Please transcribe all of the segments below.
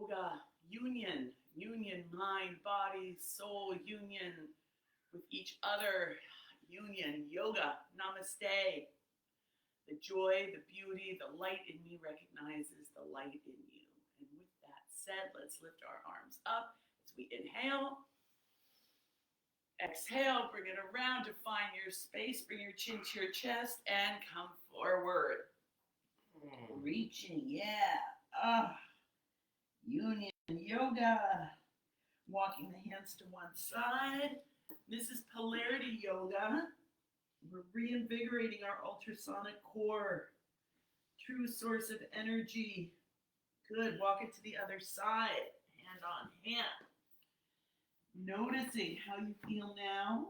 yoga, union, mind, body, soul, union with each other, union, yoga, namaste. The joy, the beauty, the light in me recognizes the light in you. And with that said, let's lift our arms up as we inhale. Exhale, bring it around to find your space. Bring your chin to your chest and come forward. Reaching, yeah. Union yoga. Walking the hands to one side. This is Polarity Yoga. We're reinvigorating our ultrasonic core. True source of energy. Good. Walk it to the other side. Hand on hand. Noticing how you feel now.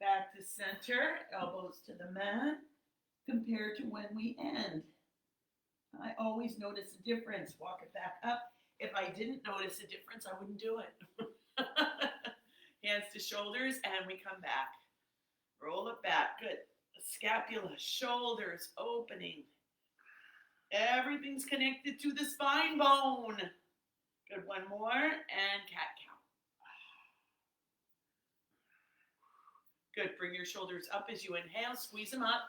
Back to center. Elbows to the mat. Compared to when we end. I always notice a difference. Walk it back up. If I didn't notice a difference, I wouldn't do it. Hands to shoulders, and we come back. Roll it back. Good. Scapula, shoulders opening. Everything's connected to the spine bone. Good. One more, and cat cow. Good. Bring your shoulders up as you inhale. Squeeze them up.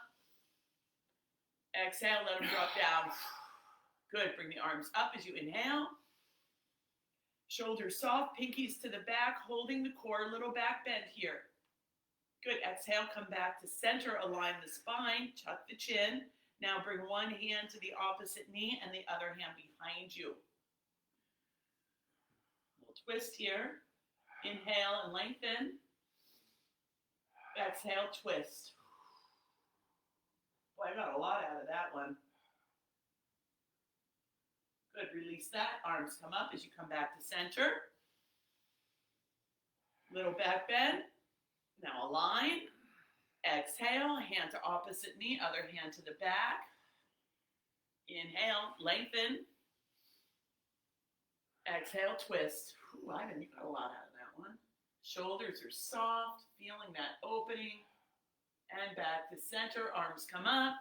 Exhale, let them drop down. Good. Bring the arms up as you inhale. Shoulders soft, pinkies to the back, holding the core, little back bend here. Good. Exhale, come back to center, align the spine, tuck the chin. Now bring one hand to the opposite knee and the other hand behind you. We'll twist here. Inhale and lengthen. Exhale, twist. Boy, I got a lot out of that one. Good, release that. Arms come up as you come back to center. Little back bend. Now align. Exhale, hand to opposite knee, other hand to the back. Inhale, lengthen. Exhale, twist. Ooh, Ivan, you got a lot out of that one. Shoulders are soft, feeling that opening. And back to center, arms come up.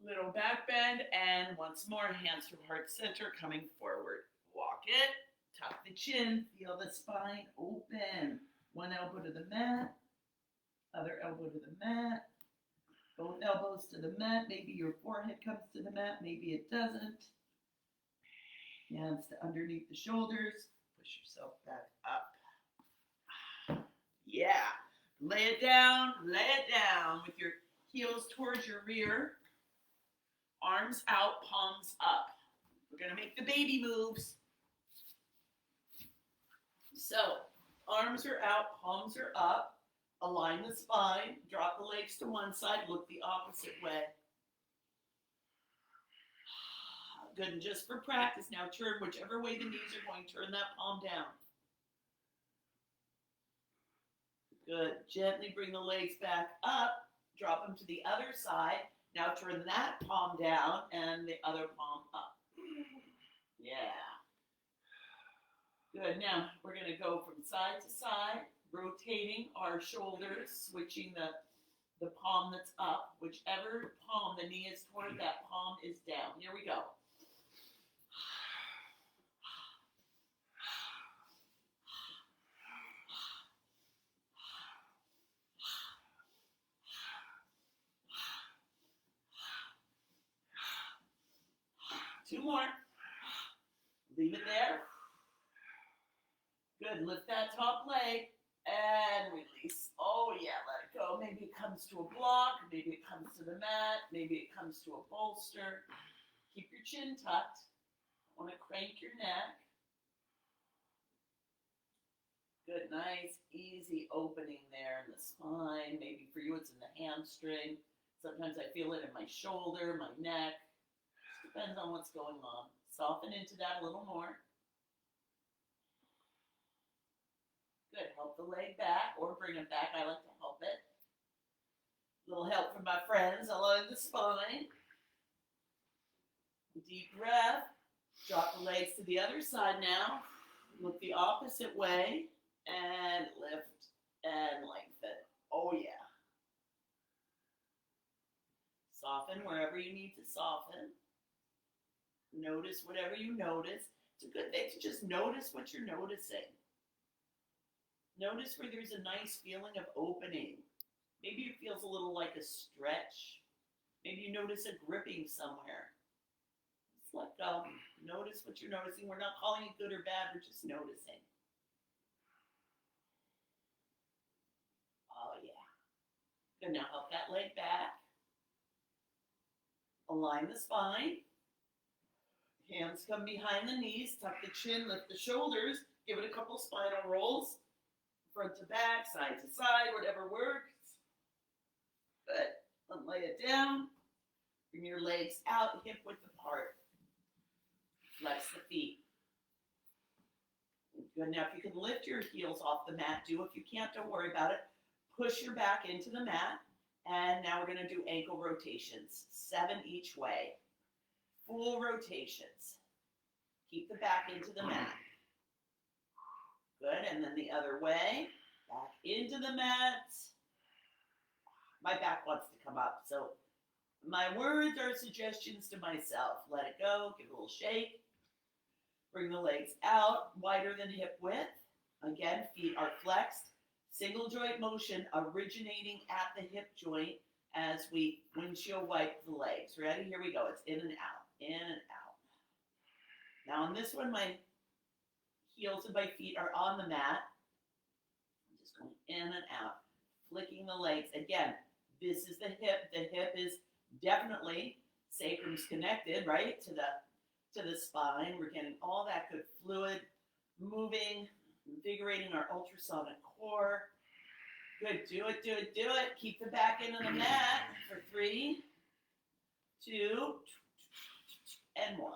Little back bend, and once more, hands to heart center, coming forward. Walk it, tuck the chin, feel the spine open. One elbow to the mat, other elbow to the mat. Both elbows to the mat. Maybe your forehead comes to the mat, maybe it doesn't. Hands to underneath the shoulders. Push yourself back up. Yeah. Lay it down with your heels towards your rear. Arms out, palms up. We're going to make the baby moves. So, arms are out, palms are up. Align the spine. Drop the legs to one side. Look the opposite way. Good, and just for practice, now turn whichever way the knees are going. Turn that palm down. Good. Gently bring the legs back up. Drop them to the other side. Now turn that palm down and the other palm up. Yeah. Good. Now we're going to go from side to side, rotating our shoulders, switching the palm that's up. Whichever palm the knee is toward, that palm is down. Here we go. Two more. Leave it there. Good. Lift that top leg and release. Oh, yeah. Let it go. Maybe it comes to a block. Maybe it comes to the mat. Maybe it comes to a bolster. Keep your chin tucked. Want to crank your neck. Good. Nice, easy opening there in the spine. Maybe for you it's in the hamstring. Sometimes I feel it in my shoulder, my neck. Depends on what's going on. Soften into that a little more. Good. Help the leg back or bring it back. I like to help it. A little help from my friends along the spine. Deep breath. Drop the legs to the other side now. Look the opposite way. And lift and lengthen. Oh, yeah. Soften wherever you need to soften. Notice whatever you notice. It's a good thing to just notice what you're noticing. Notice where there's a nice feeling of opening. Maybe it feels a little like a stretch. Maybe you notice a gripping somewhere. Just let go. Notice what you're noticing. We're not calling it good or bad. We're just noticing. Oh, yeah. Good. Now help that leg back. Align the spine. Hands come behind the knees. Tuck the chin. Lift the shoulders. Give it a couple spinal rolls. Front to back, side to side, whatever works. Good. And lay it down. Bring your legs out, hip width apart. Flex the feet. Good. Now, if you can lift your heels off the mat, do. If you can't, don't worry about it. Push your back into the mat. And now we're going to do ankle rotations. 7 each way. Full rotations. Keep the back into the mat. Good. And then the other way. Back into the mat. My back wants to come up, so my words are suggestions to myself. Let it go. Give it a little shake. Bring the legs out, wider than hip width. Again, feet are flexed. Single joint motion originating at the hip joint as we windshield wipe the legs. Ready? Here we go. It's in and out, in and out. Now on this one, my heels of my feet are on the mat. I'm just going in and out, flicking the legs. Again, this is the hip. The hip is definitely sacrum's connected, right, to the spine. We're getting all that good fluid moving, invigorating our ultrasonic core. Good. Do it, do it, do it. Keep the back into the mat for 3, 2, and 1.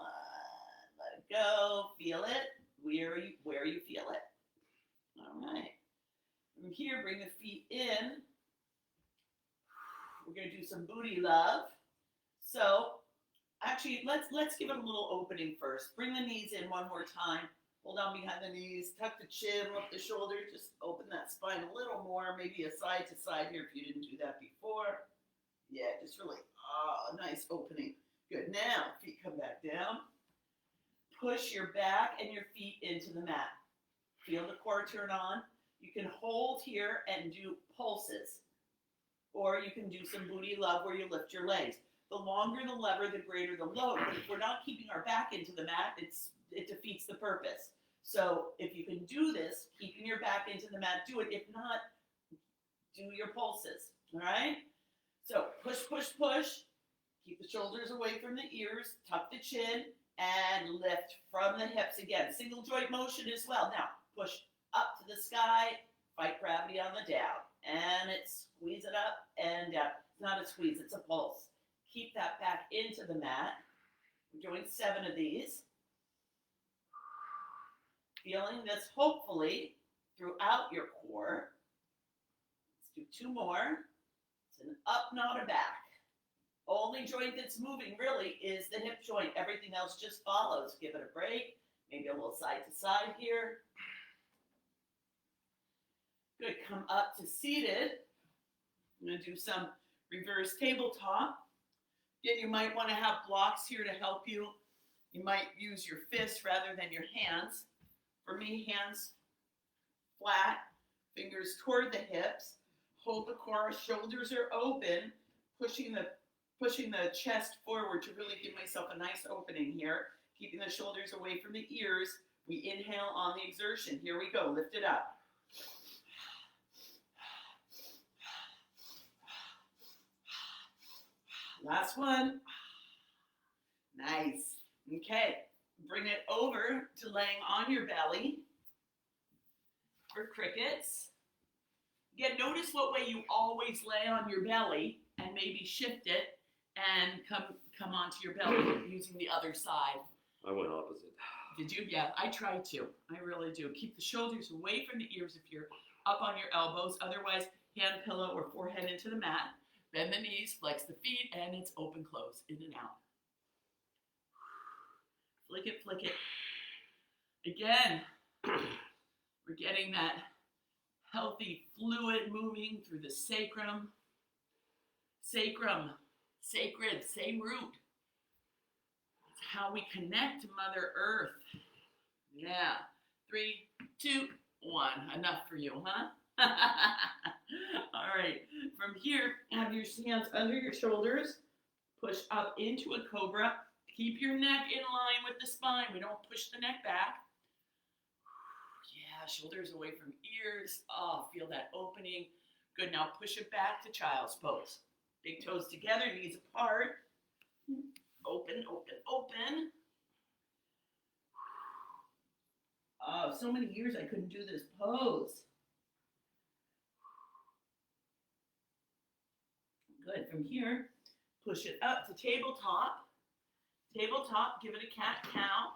Let it go. Feel it where you feel it. All right. From here, bring the feet in. We're going to do some booty love. So, actually, let's give it a little opening first. Bring the knees in one more time. Hold on behind the knees. Tuck the chin, lift the shoulder. Just open that spine a little more. Maybe a side to side here if you didn't do that before. Yeah, just really, nice opening. Good. Now, feet come back down. Push your back and your feet into the mat. Feel the core turn on. You can hold here and do pulses. Or you can do some booty love where you lift your legs. The longer the lever, the greater the load. But if we're not keeping our back into the mat, it defeats the purpose. So if you can do this, keeping your back into the mat, do it. If not, do your pulses. All right? So push, push, push. Keep the shoulders away from the ears. Tuck the chin and lift from the hips. Again, single joint motion as well. Now, push up to the sky. Fight gravity on the down. And squeeze it up and down. It's not a squeeze, it's a pulse. Keep that back into the mat. We're doing 7 of these. Feeling this hopefully throughout your core. Let's do 2 more. It's an up, not a back. Only joint that's moving really is the hip joint. Everything else just follows. Give it a break. Maybe a little side to side here. Good. Come up to seated. I'm going to do some reverse tabletop. Again, you might want to have blocks here to help you. You might use your fists rather than your hands. For me, hands flat, fingers toward the hips. Hold the core, shoulders are open, pushing the chest forward to really give myself a nice opening here. Keeping the shoulders away from the ears. We inhale on the exertion. Here we go. Lift it up. Last one. Nice. Okay. Bring it over to laying on your belly for crickets. Again, notice what way you always lay on your belly and maybe shift it and come onto your belly using the other side. I went opposite. Did you? Yeah, I try to. I really do. Keep the shoulders away from the ears if you're up on your elbows. Otherwise, hand pillow or forehead into the mat. Bend the knees, flex the feet, and it's open, close, in and out. Flick it, flick it. Again, we're getting that healthy fluid moving through the sacrum. Sacrum, sacred, same root. It's how we connect to Mother Earth. Yeah. 3, 2, 1. Enough for you, huh? All right. From here, have your hands under your shoulders. Push up into a cobra. Keep your neck in line with the spine. We don't push the neck back. Yeah, shoulders away from ears. Oh, feel that opening. Good. Now push it back to child's pose. Big toes together, knees apart. Open, open, open. Oh, so many years I couldn't do this pose. Good. From here, push it up to tabletop. Tabletop, give it a cat-cow.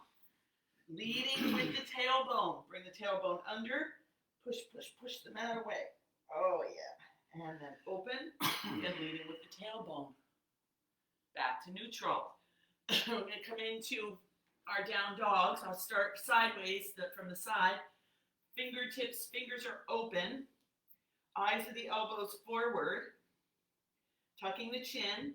Leading with the tailbone. Bring the tailbone under. Push, push, push the mat away. Oh, yeah. And then open and leading with the tailbone. Back to neutral. We're going to come into our down dogs. I'll start sideways from the side. Fingertips, fingers are open. Eyes of the elbows forward. Tucking the chin.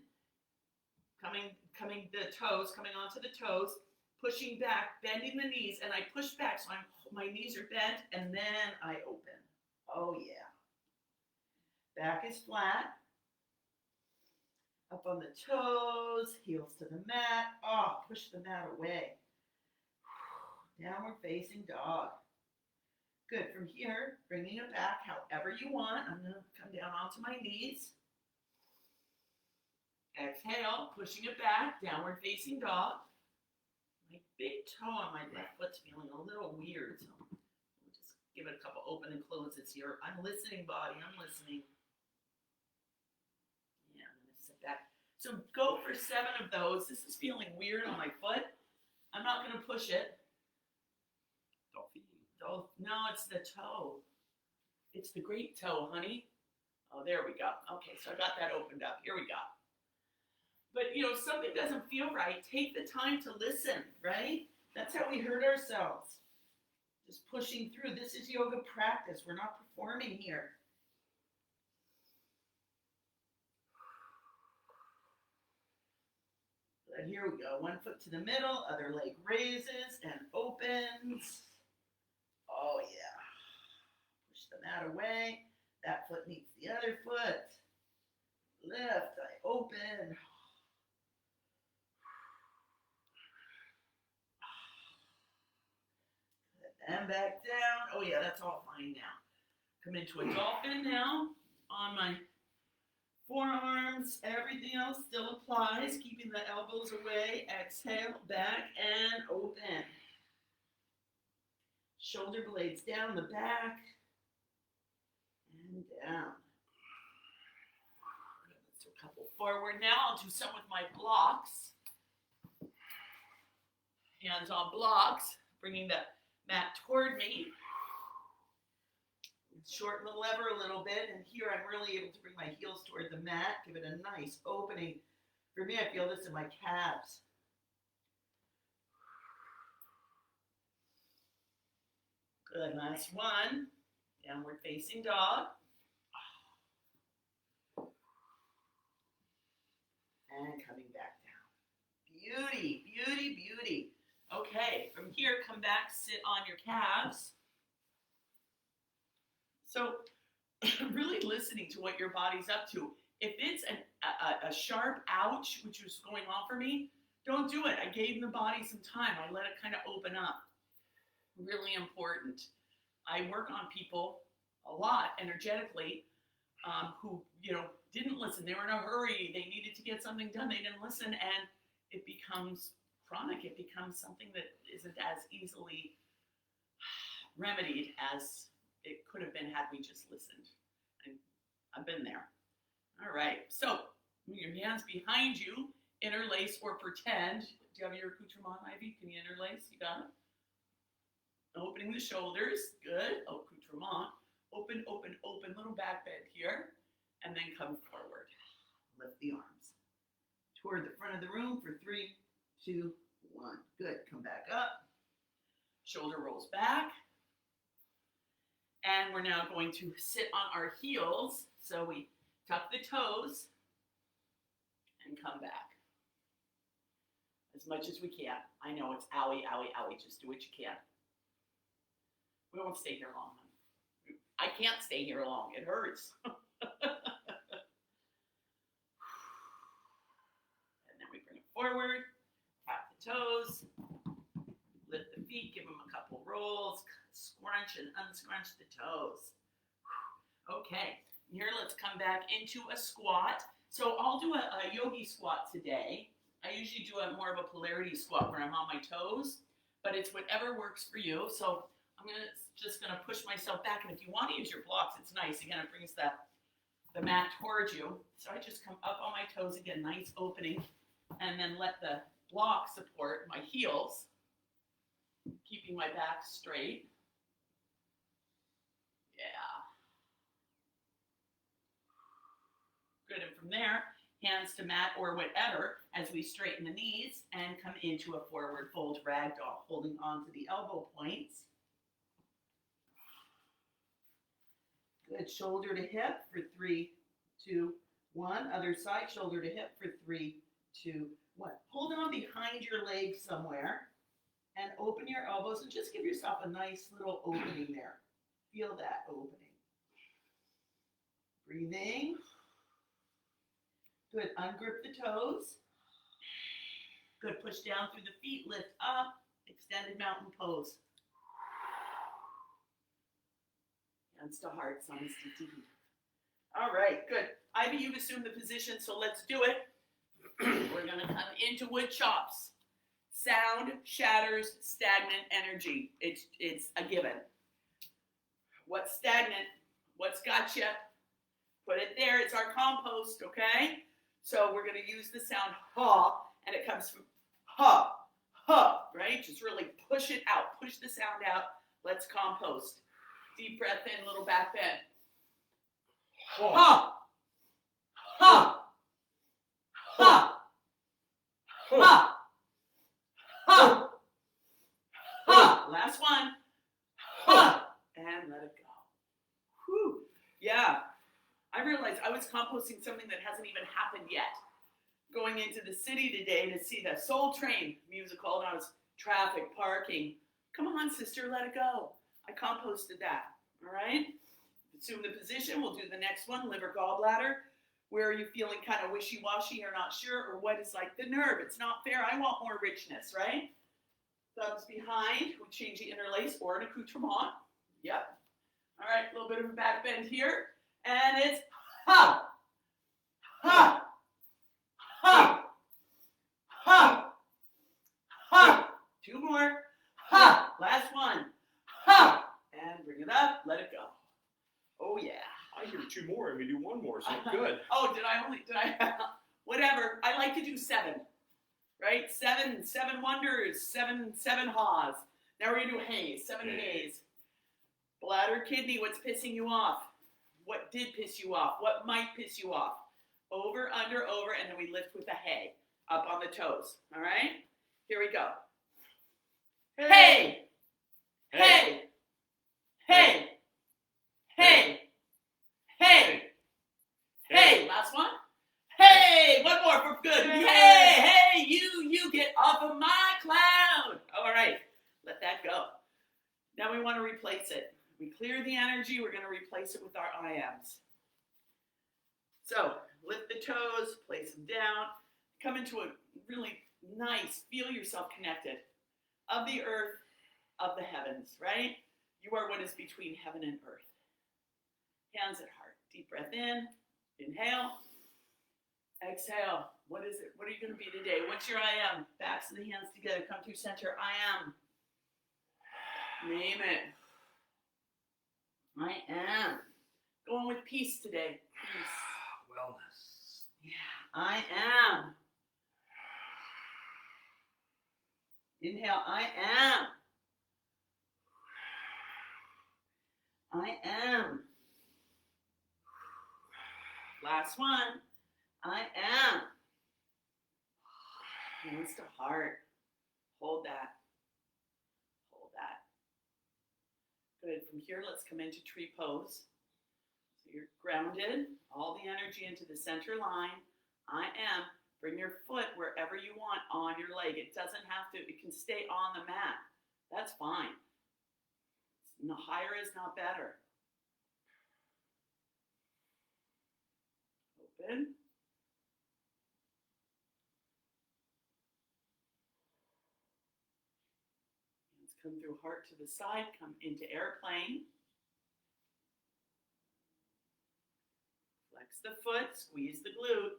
Coming the toes, coming onto the toes. Pushing back, bending the knees, and I push back so my knees are bent, and then I open. Oh, yeah. Back is flat. Up on the toes, heels to the mat. Oh, push the mat away. Downward facing dog. Good. From here, bringing it back however you want. I'm going to come down onto my knees. Exhale, pushing it back, downward facing dog. My big toe on my left foot's feeling a little weird, so we'll just give it a couple open and closes here. I'm listening, body. I'm listening. Yeah, I'm going to sit back. So go for 7 of those. This is feeling weird on my foot. I'm not going to push it. No, it's the toe. It's the great toe, honey. Oh, there we go. Okay, so I got that opened up. Here we go. But, if something doesn't feel right, take the time to listen, right? That's how we hurt ourselves. Just pushing through. This is yoga practice. We're not performing here. Good, here we go. One foot to the middle, other leg raises and opens. Oh, yeah. Push the mat away. That foot meets the other foot. Lift, I open. And back down. Oh, yeah, that's all fine now. Come into a dolphin now. On my forearms. Everything else still applies. Keeping the elbows away. Exhale, back, and open. Shoulder blades down the back. And down. Let's do a couple forward now. I'll do some with my blocks. Hands on blocks. Bringing the mat toward me. Shorten the lever a little bit, and here I'm really able to bring my heels toward the mat. Give it a nice opening. For me, I feel this in my calves. Good, last one. Downward facing dog. And coming back down. Beauty, beauty, beauty. Okay, from here, come back, sit on your calves. So, really listening to what your body's up to. If it's a sharp ouch, which was going on for me, don't do it. I gave the body some time. I let it kind of open up. Really important. I work on people a lot energetically who, didn't listen. They were in a hurry. They needed to get something done. They didn't listen, and it becomes chronic. It becomes something that isn't as easily remedied as it could have been had we just listened. And I've been there. All right. So your hands behind you, interlace or pretend. Do you have your accoutrement, Ivy? Can you interlace? You got it? Opening the shoulders. Good. Accoutrement. Open, open, open. Little back bend here. And then come forward. Lift the arms. Toward the front of the room for 3, 2, 1. Good. Come back up. Shoulder rolls back. And we're now going to sit on our heels. So we tuck the toes and come back. as much as we can. I know it's owie, owie, owie. Just do what you can. We won't stay here long. I can't stay here long. It hurts. And then we bring it forward, tap the toes, lift the feet, give them a couple rolls, scrunch and unscrunch the toes. Okay, here let's come back into a squat. So I'll do a yogi squat today. I usually do more of a polarity squat where I'm on my toes, but it's whatever works for you. So I'm just gonna push myself back, and if you want to use your blocks, it's nice. Again, it brings the mat towards you. So I just come up on my toes again, nice opening, and then let the block support my heels, keeping my back straight. Yeah. Good, and from there, hands to mat or whatever as we straighten the knees and come into a forward fold ragdoll, holding on to the elbow points. Good, shoulder to hip for 3, 2, 1. Other side, shoulder to hip for 3, 2, 1. Hold on behind your leg somewhere and open your elbows and just give yourself a nice little opening there. Feel that opening. Breathing. Good, ungrip the toes. Good, push down through the feet, lift up, extended mountain pose. Hands to hearts, honesty to heat. All right, good. Ivy, you've assumed the position, so let's do it. We're gonna come into wood chops. Sound shatters stagnant energy. It's a given. What's stagnant? What's got you? Put it there. It's our compost, okay? So we're going to use the sound ha, and it comes from ha, ha, right? Just really push it out. Push the sound out. Let's compost. Deep breath in, little back bend. Ha, ha, ha, ha, ha, ha. Last one. Ha, and let it go. Whew. Yeah. I realized I was composting something that hasn't even happened yet. Going into the city today to see the Soul Train musical, and I was traffic, parking. Come on, sister, let it go. I composted that, all right? Assume the position. We'll do the next one, liver gallbladder. Where are you feeling kind of wishy-washy or not sure, or what is like the nerve? It's not fair. I want more richness, right? Thumbs behind. We change the interlace or an accoutrement. Yep. All right, a little bit of a back bend here. And it's ha, ha, ha, ha, ha. 2 more. Ha. Last one. Ha. And bring it up. Let it go. Oh, yeah. I hear 2 more and we do 1 more, so good. Oh, did I? Whatever. I like to do 7. Right? 7 wonders. 7 haws. Now we're going to do haze. 7 haze. Bladder, kidney, what's pissing you off? What did piss you off? What might piss you off? Over, under, over, and then we lift with a hey. Up on the toes. All right? Here we go. Hey! Hey! Hey! Hey! Hey! Hey! Last one. Hey! One more for good. Hey! You get off of my cloud. All right. Let that go. Now we want to replace it. We clear the energy, we're going to replace it with our IMs. So, lift the toes, place them down, come into a really nice, feel yourself connected. Of the earth, of the heavens, right? You are what is between heaven and earth. Hands at heart. Deep breath in, inhale, exhale. What is it? What are you going to be today? What's your IM? Backs of the hands together, come through center, I am. Name it. I am. Going with peace today. Peace. Wellness. Yeah, I am. Inhale, I am. I am. Last one. I am. Hands to heart. Hold that. Good. From here, let's come into tree pose. So you're grounded, all the energy into the center line. I am. Bring your foot wherever you want on your leg. It doesn't have to, it can stay on the mat. That's fine. No, higher is not better. Open. Hands come through heart to the side, come into airplane. Flex the foot, squeeze the glute.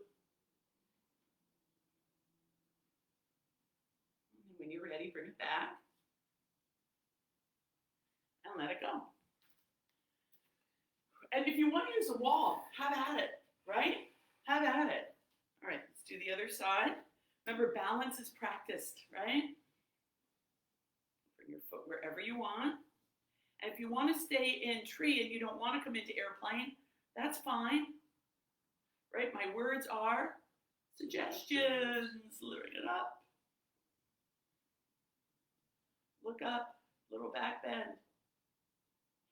And when you're ready, bring it back. And let it go. And if you want to use a wall, have at it, right? Have at it. All right, let's do the other side. Remember, balance is practiced, right? Bring your foot wherever you want. And if you want to stay in tree and you don't want to come into airplane, that's fine. Right? My words are suggestions. Bring it up. Look up, little back bend.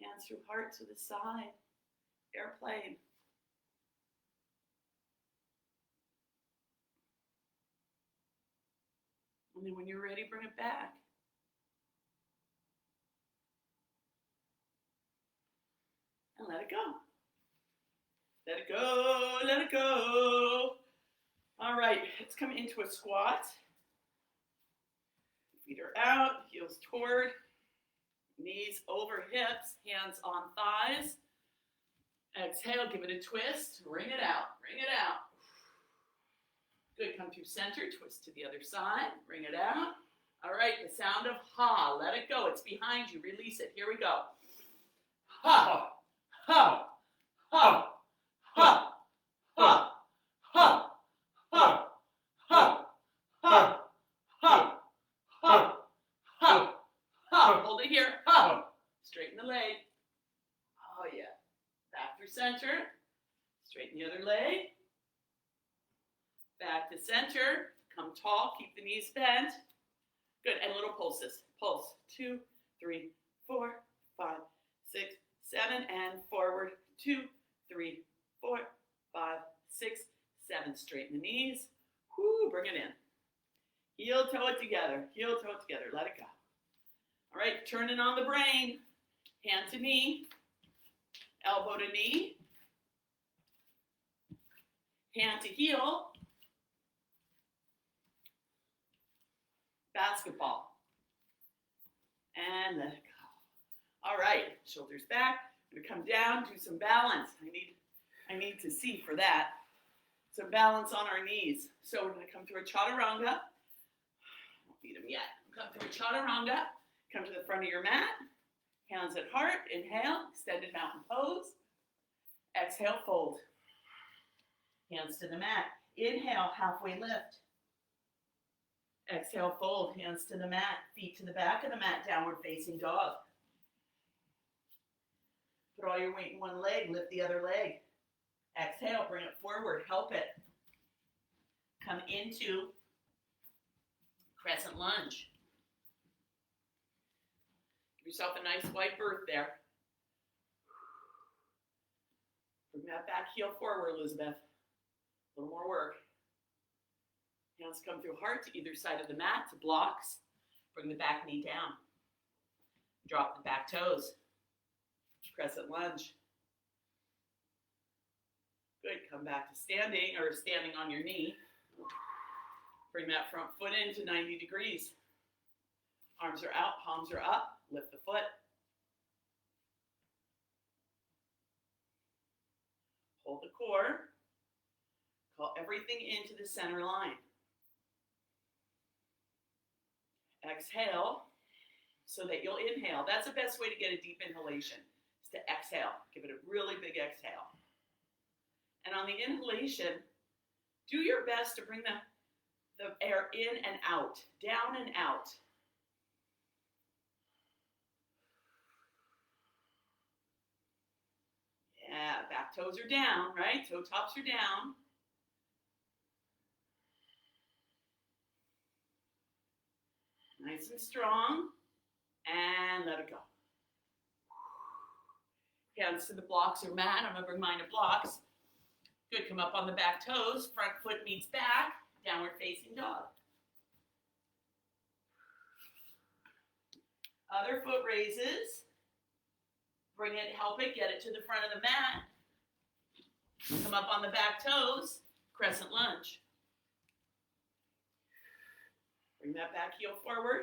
Hands through heart to the side. Airplane. And then when you're ready, bring it back. And let it go. Let it go, let it go. All right, let's come into a squat. Feet are out, heels toward, knees over hips, hands on thighs. Exhale, give it a twist, wring it out, wring it out. Good, come through center, twist to the other side, bring it out. All right, the sound of ha, let it go, it's behind you, release it, here we go. Ha, ha, ha. Ha, ha, ha, ha, ha, ha, ha, ha, ha, ha. Hold it here. Ha. Straighten the leg. Oh, yeah. Back through center. Straighten the other leg. Back to center. Come tall. Keep the knees bent. Good. And little pulses. Pulse. 2, 3, 4, 5, 6, 7. And forward. 2, 3, 4, 5, 6, 7. Straighten the knees. Whoo, bring it in. Heel toe it together. Heel toe it together. Let it go. All right, turning on the brain. Hand to knee. Elbow to knee. Hand to heel. Basketball. And let it go. All right, shoulders back. I'm going to come down, do some balance. I need to see for that. Some balance on our knees. So we're going to come through a chaturanga. Don't beat them yet. Come through a chaturanga. Come to the front of your mat. Hands at heart. Inhale. Extended mountain pose. Exhale, fold. Hands to the mat. Inhale, halfway lift. Exhale, fold. Hands to the mat. Feet to the back of the mat. Downward facing dog. Put all your weight in one leg. Lift the other leg. Exhale, bring it forward. Help it. Come into crescent lunge. Give yourself a nice wide berth there. Bring that back heel forward, Elizabeth. A little more work. Hands come through heart to either side of the mat to blocks. Bring the back knee down. Drop the back toes. Crescent lunge. Good, come back to standing or standing on your knee. Bring that front foot into 90 degrees. Arms are out, palms are up. Lift the foot. Hold the core. Call everything into the center line. Exhale so that you'll inhale. That's the best way to get a deep inhalation, is to exhale. Give it a really big exhale. And on the inhalation, do your best to bring the air in and out, down and out. Yeah, back toes are down, right? Toe tops are down. Nice and strong. And let it go. Hands to the blocks or mat. I'm going to bring mine to blocks. Good, come up on the back toes. Front foot meets back. downward facing dog. Other foot raises. Bring it, help it, get it to the front of the mat. Come up on the back toes, crescent lunge. Bring that back heel forward.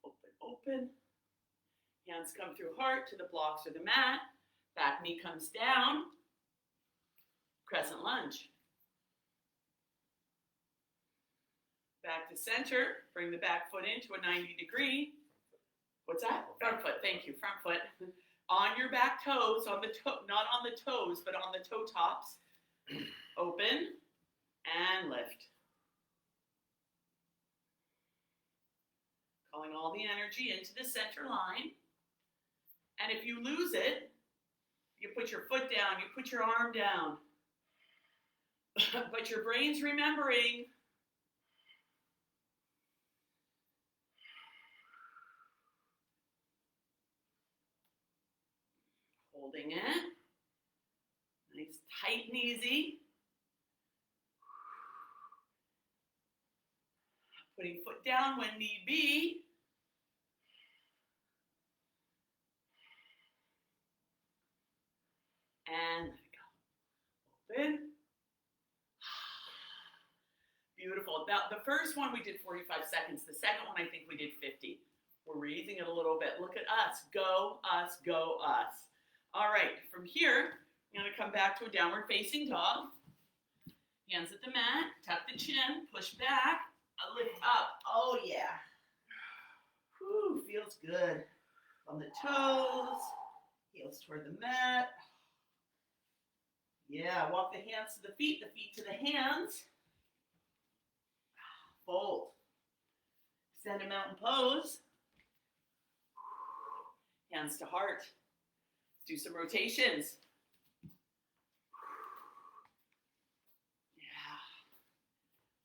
Open, open. Hands come through heart to the blocks or the mat. Back knee comes down. Crescent lunge. Back to center. Bring the back foot into a 90-degree. What's that? Front foot. Thank you. Front foot. On your back toes, on the toe, not on the toes, but on the toe tops. Open and lift. Calling all the energy into the center line. And if you lose it, you put your foot down, you put your arm down. But your brain's remembering. Holding it. Nice, tight and easy. Putting foot down when need be. And let it go. Open. Beautiful. Now, the first one we did 45 seconds. The second one, I think we did 50. We're raising it a little bit. Look at us. Go, us, go, us. All right. From here, I'm going to come back to a downward facing dog. Hands at the mat. Tuck the chin. Push back. Lift up. Oh, yeah. Whew, feels good. On the toes. Heels toward the mat. Yeah, walk the hands to the feet to the hands. Fold. Extend a mountain pose. Hands to heart. Do some rotations. Yeah.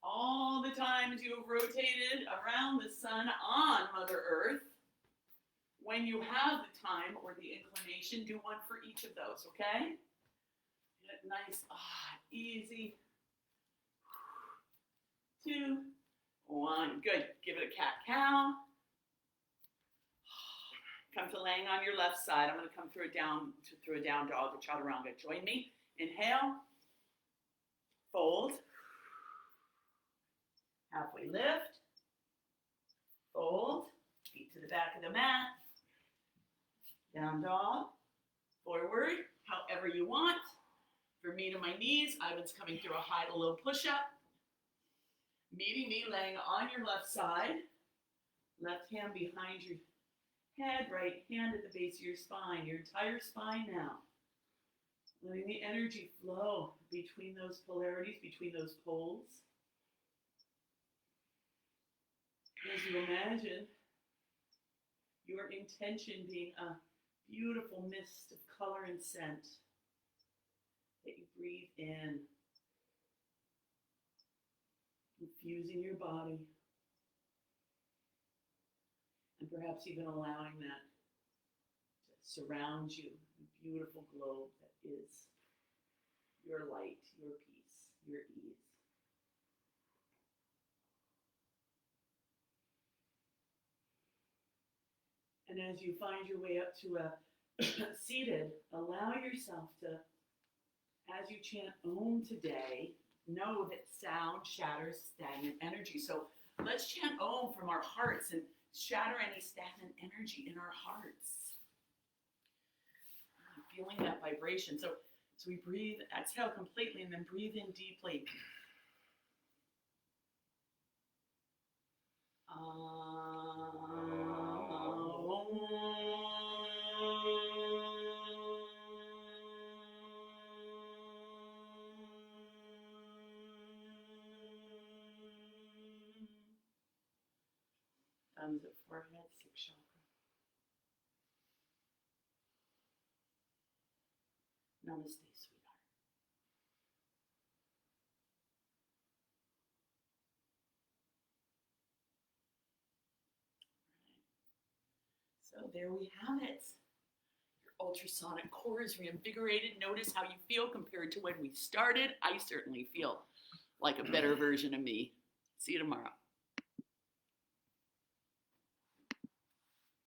All the times you have rotated around the sun on Mother Earth, when you have the time or the inclination, do one for each of those, okay? Get nice, easy. 2, 1, good. Give it a cat-cow. Come to laying on your left side. I'm going to come through a down dog, a chaturanga. Join me. Inhale. Fold. Halfway lift. Fold. Feet to the back of the mat. Down dog. Forward. However you want. For me to my knees, Ivan's coming through a high to low push-up. Meeting me laying on your left side. Left hand behind your head, right hand at the base of your spine, your entire spine now. Letting the energy flow between those polarities, between those poles. As you imagine your intention being a beautiful mist of color and scent that you breathe in, infusing your body. And perhaps even allowing that to surround you, the beautiful globe that is your light, your peace, your ease. And as you find your way up to a seated, allow yourself to, as you chant Om today, know that sound shatters stagnant energy. So let's chant Om from our hearts and shatter any stagnant energy in our hearts. Feeling that vibration. So we breathe, exhale completely, and then breathe in deeply. Thumbs at forehead, 6th chakra. Namaste, sweetheart. Right. So there we have it. You're ultrasonic core is reinvigorated. Notice how you feel compared to when we started. I certainly feel like a better version of me. See you tomorrow.